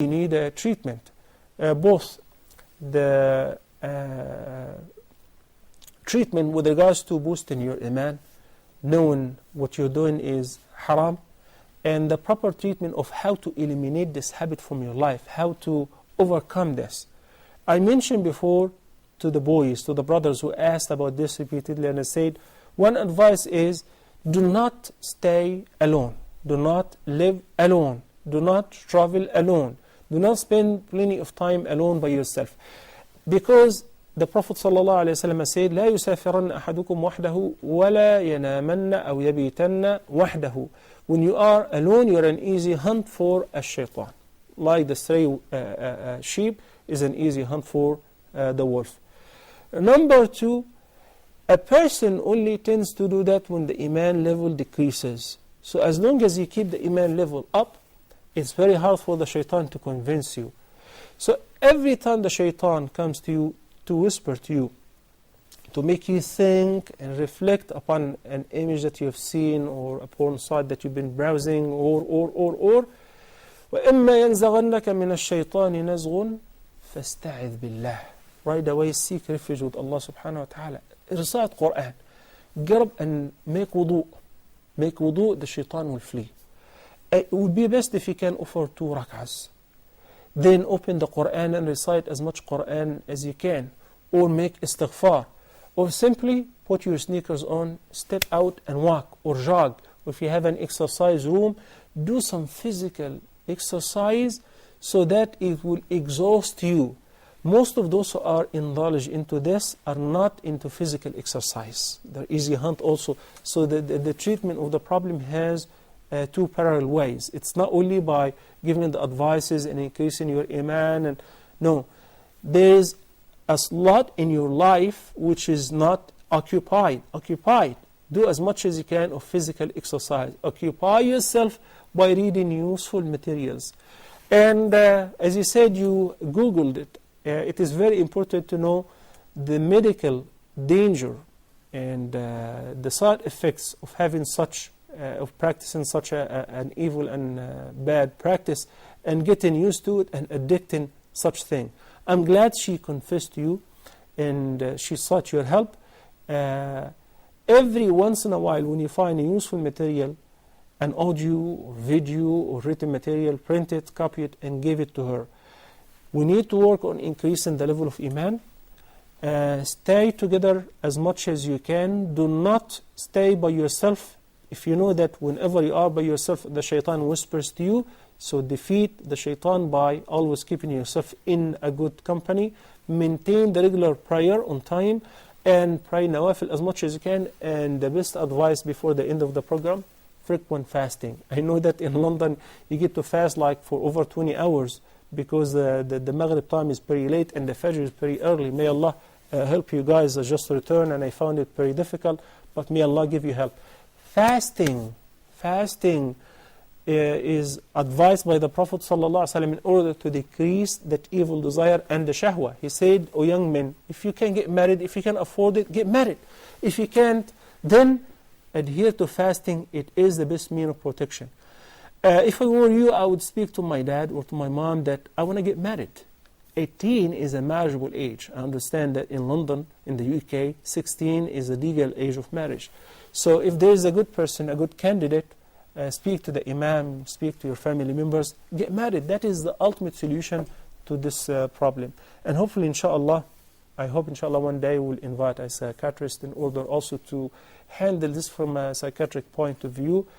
you need a treatment. Both the treatment with regards to boosting your iman, knowing what you're doing is haram, and the proper treatment of how to eliminate this habit from your life, how to overcome this. I mentioned before to the boys, to the brothers who asked about this repeatedly, and I said, one advice is, do not stay alone. Do not live alone. Do not travel alone. Do not spend plenty of time alone by yourself. Because the Prophet ﷺ said, لا يسافرن أحدكم وحده ولا ينامن أو يبيتن وحده. When you are alone, you are an easy hunt for a shaitan. Like the stray sheep is an easy hunt for the wolf. Number two, a person only tends to do that when the iman level decreases. So as long as you keep the iman level up, it's very hard for the shaitan to convince you. So every time the shaitan comes to you to whisper to you, to make you think and reflect upon an image that you have seen or a porn site that you've been browsing or وَإِمَّا يَنْزَغَنَّكَ مِنَ الشَّيْطَانِ نَزْغٌ فَاسْتَعِذْ بِاللَّهِ. Right away seek refuge with Allah subhanahu wa ta'ala. Recite Quran. Get and make wudu. Make wudu, the shaitan will flee. It would be best if you can offer 2 rak'ahs. Then open the Quran and recite as much Quran as you can. Or make istighfar. Or simply put your sneakers on, step out and walk or jog. Or if you have an exercise room, do some physical exercise so that it will exhaust you. Most of those who are indulged into this are not into physical exercise. They're easy hunt also. So the treatment of the problem has 2 parallel ways. It's not only by giving the advices and increasing your iman. And no, there's a lot in your life which is not occupied. Do as much as you can of physical exercise. Occupy yourself by reading useful materials. And as you said, you Googled it. It is very important to know the medical danger and the side effects of having such, of practicing such an evil and bad practice and getting used to it and addicting such thing. I'm glad she confessed to you and she sought your help. Every once in a while when you find a useful material, an audio or video or written material, print it, copy it and give it to her. We need to work on increasing the level of iman. Stay together as much as you can. Do not stay by yourself. If you know that whenever you are by yourself, the shaitan whispers to you, so defeat the shaitan by always keeping yourself in a good company. Maintain the regular prayer on time and pray nawafil as much as you can. And the best advice before the end of the program, frequent fasting. I know that in London you get to fast like for over 20 hours because the Maghrib time is very late and the Fajr is very early. May Allah help you guys. I just returned and I found it very difficult, but may Allah give you help. Fasting is advised by the Prophet ﷺ in order to decrease that evil desire and the shahwa. He said, O young men, if you can get married, if you can afford it, get married. If you can't, then adhere to fasting. It is the best means of protection. If I were you, I would speak to my dad or to my mom that I want to get married. 18 is a marriageable age. I understand that in London, in the UK, 16 is the legal age of marriage. So if there is a good person, a good candidate, speak to the imam, speak to your family members, get married. That is the ultimate solution to this problem. And hopefully, inshallah, I hope inshallah one day we'll invite a psychiatrist in order also to handle this from a psychiatric point of view.